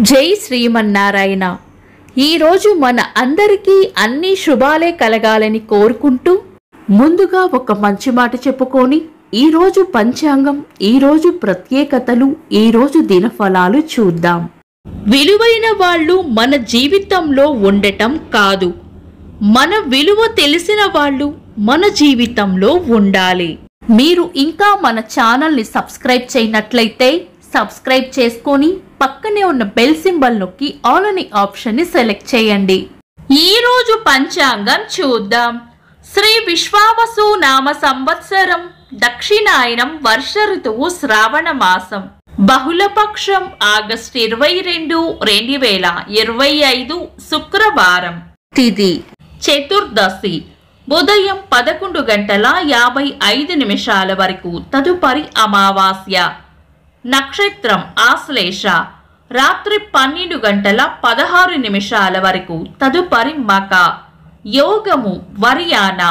జై శ్రీమన్నారాయణ. ఈరోజు మన అందరికీ అన్ని శుభాలే కలగాలని కోరుకుంటూ ముందుగా ఒక మంచి మాట చెప్పుకొని ఈరోజు పంచాంగం, ఈరోజు ప్రత్యేకతలు, ఈరోజు దినఫలాలు చూద్దాం. విలువైన వాళ్ళు మన జీవితంలో ఉండటం కాదు, మన విలువ తెలిసిన వాళ్ళు మన జీవితంలో ఉండాలి. మీరు ఇంకా మన ఛానల్ని సబ్స్క్రైబ్ చేయనట్లయితే సబ్స్క్రైబ్ చేసుకొని పక్కనే ఉన్న బెల్ సింబల్ నొక్కి ఆల్ అనే ఆప్షన్ ని సెలెక్ట్ చేయండి. ఈ రోజు పంచాంగం చూద్దాం. శ్రీ విశ్వావసు నామ సంవత్సరం, దక్షిణాయనం, వర్ష ఋతువు, శ్రావణ మాసం, బహుళపక్షం, ఆగస్టు 22, 2025, శుక్రవారం. తిథి చతుర్దశి, ఉదయం 11:55 వరకు, తదుపరి అమావాస్య. నక్షత్రం ఆశ్లేష, రాత్రి 12:16 వరకు, తదుపరి మక. యోగము వర్యాన,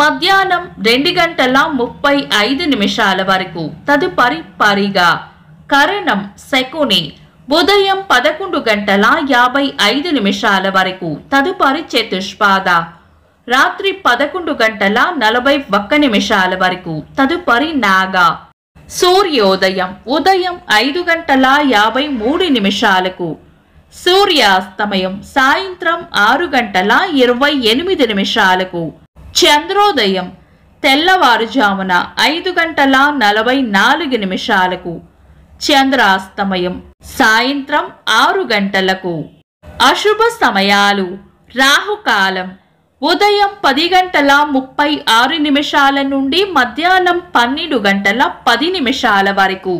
మధ్యాహ్నం 2:35 వరకు, తదుపరి పరిగ. కరణం శకుని, ఉదయం 11:55 వరకు, తదుపరి చతుష్పాద. రాత్రి 11:41 వరకు, తదుపరి నాగ. సూర్యోదయం ఉదయం 5:53, సూర్యాస్తమయం సాయంత్రం 6:28. చంద్రోదయం తెల్లవారుజామున 5:44, చంద్రాస్తమయం సాయంత్రం 6 గంటలకు. అశుభ సమయాలు: రాహుకాలం ఉదయం 10:36 నుండి మధ్యాహ్నం 12:10 వరకు.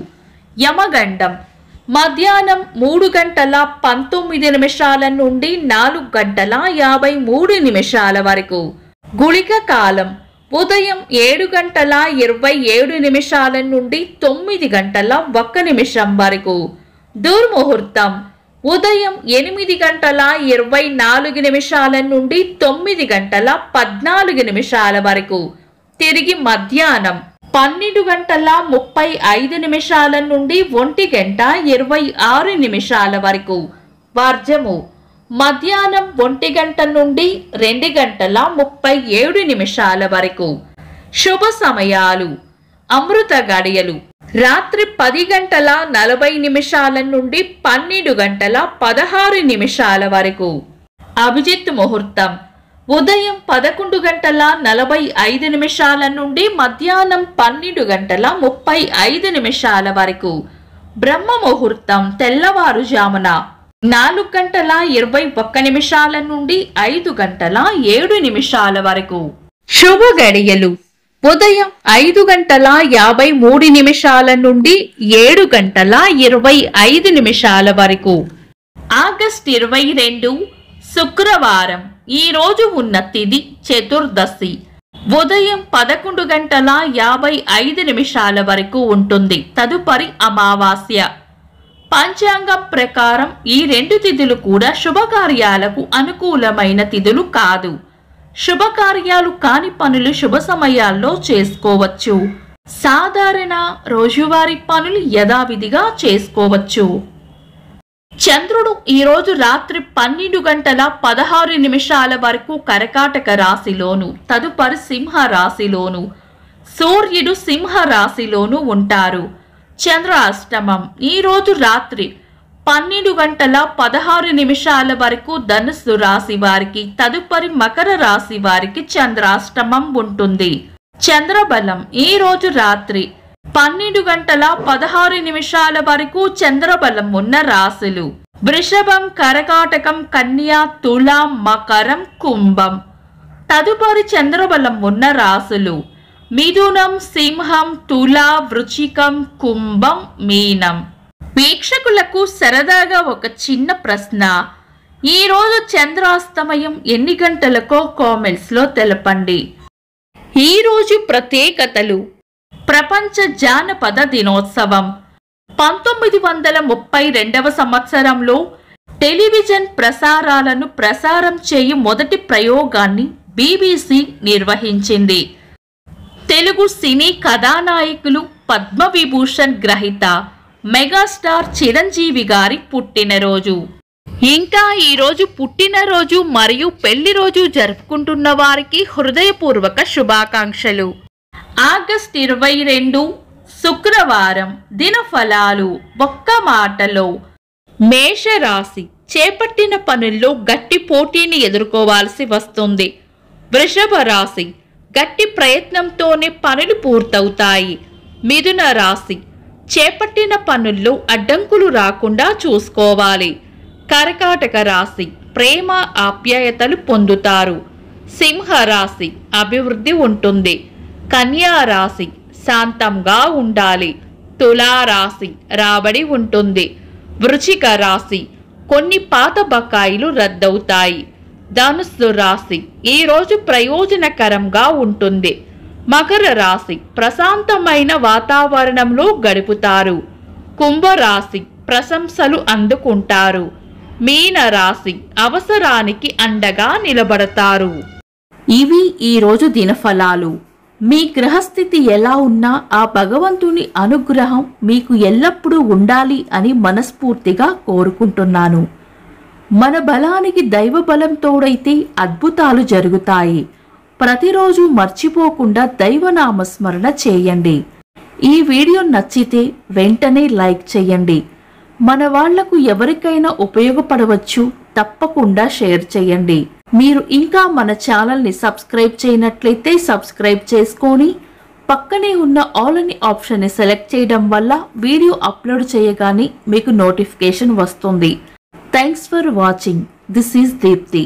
యమగండం మధ్యాహ్నం 3:19 నుండి 4:53 వరకు. గుళిక కాలం ఉదయం 7:27 నుండి 9:01 వరకు. దుర్ముహూర్తం ఉదయం 8:24 నుండి 9:14 వరకు. తిరిగి మధ్యాహ్నం 12:35 నుండి 1:26 వరకు. వర్జము మధ్యాహ్నం 1 గంట నుండి 2:37 వరకు. శుభ సమయాలు: అమృత గడియలు రాత్రి 10:40 నుండి 12:16 వరకు. అభిజిత్ ముహూర్తం ఉదయం 11:45 నుండి మధ్యాహ్నం 12:35 వరకు. బ్రహ్మ ముహూర్తం తెల్లవారుజామున 4:21 నుండి 5:07 వరకు. శుభ గడియలు ఉదయం 5:53 నుండి 7:25 వరకు. ఆగస్టు 22, శుక్రవారం. ఈ రోజు ఉన్న తిథి చతుర్దశి, ఉదయం 11:55 వరకు ఉంటుంది, తదుపరి అమావాస్య. పంచాంగం ప్రకారం ఈ రెండు తిథులు కూడా శుభకార్యాలకు అనుకూలమైన తిథులు కాదు. శుభకార్యాలు కాని పనులు శుభ సమయాల్లో చేసుకోవచ్చు. సాధారణ రోజువారీ పనులు యథావిధిగా చేసుకోవచ్చు. చంద్రుడు ఈరోజు రాత్రి 12:16 వరకు కర్కాటక రాశిలోను, తదుపరి సింహ రాశిలోను, సూర్యుడు సింహ రాశిలోను ఉంటారు. చంద్రాష్టమం ఈరోజు రాత్రి 12:16 వరకు ధనుస్సు రాశి వారికి, తదుపరి మకర రాశి వారికి చంద్రాష్టమం ఉంటుంది. చంద్రబలం ఈ రోజు రాత్రి 12:16 వరకు చంద్రబలం ఉన్న రాశులు: వృషభం, కర్కాటకం, కన్యా, తులాం, మకరం, కుంభం. తదుపరి చంద్రబలం ఉన్న రాశులు: మిథునం, సింహం, తులా, వృశ్చికం, కుంభం, మీనం. వీక్షకులకు సరదాగా ఒక చిన్న ప్రశ్న: ఈరోజు చంద్రాస్తమయం ఎన్ని గంటలకో కామెంట్స్ లో తెలపండి. ఈరోజు ప్రత్యేకతలు: ప్రపంచ జానపద దినోత్సవం. 1932 సంవత్సరంలో టెలివిజన్ ప్రసారాలను ప్రసారం చేయు మొదటి ప్రయోగాన్ని BBC నిర్వహించింది. తెలుగు సినీ కథానాయకులు పద్మవిభూషణ్ గ్రహీత మెగాస్టార్ చిరంజీవి గారి పుట్టినరోజు. ఇంకా ఈరోజు పుట్టినరోజు మరియు పెళ్లి రోజు జరుపుకుంటున్న వారికి హృదయపూర్వక శుభాకాంక్షలు. ఆగస్టు 22 శుక్రవారం. దినఫలాలు. ఒక్క మాటలో మేషరాశి చేపట్టిన పనుల్లో గట్టి పోటీని ఎదుర్కోవాల్సి వస్తుంది. వృషభ రాశి గట్టి ప్రయత్నంతోనే పనులు పూర్తవుతాయి. మిథున రాశి చేపట్టిన పనుల్లో అడ్డంకులు రాకుండా చూసుకోవాలి. కర్కాటక రాశి ప్రేమ ఆప్యాయతలు పొందుతారు. సింహ రాశి అభివృద్ధి ఉంటుంది. కన్యా రాశి శాంతంగా ఉండాలి. తులా రాశి రాబడి ఉంటుంది. వృశ్చిక రాశి కొన్ని పాత బకాయిలు రద్దవుతాయి. ధనుస్సు రాశి ఈరోజు ప్రయోజనకరంగా ఉంటుంది. మకర రాశి ప్రశాంతమైన వాతావరణంలో గడుపుతారు. కుంభరాశి ప్రశంసలు అందుకుంటారు. మీన రాశి అవసరానికి అండగా నిలబడతారు. ఇవి ఈరోజు దినఫలాలు. మీ గ్రహస్థితి ఎలా ఉన్నా ఆ భగవంతుని అనుగ్రహం మీకు ఎల్లప్పుడూ ఉండాలి అని మనస్ఫూర్తిగా కోరుకుంటున్నాను. మన బలానికి దైవ బలం తోడైతే అద్భుతాలు జరుగుతాయి. ప్రతిరోజు మర్చిపోకుండా దైవనామస్మరణ చేయండి. ఈ వీడియో నచ్చితే వెంటనే లైక్ చేయండి. మన వాళ్లకు ఎవరికైనా ఉపయోగపడవచ్చు. తప్పకుండా షేర్ చేయండి. మీరు ఇంకా మన ఛానల్ని సబ్స్క్రైబ్ చేయనట్లయితే సబ్స్క్రైబ్ చేసుకొని పక్కనే ఉన్న ఆల్ అని ఆప్షన్ని సెలెక్ట్ చేయడం వల్ల వీడియో అప్లోడ్ చేయగానే మీకు నోటిఫికేషన్ వస్తుంది. Thanks for watching. This is Deepti.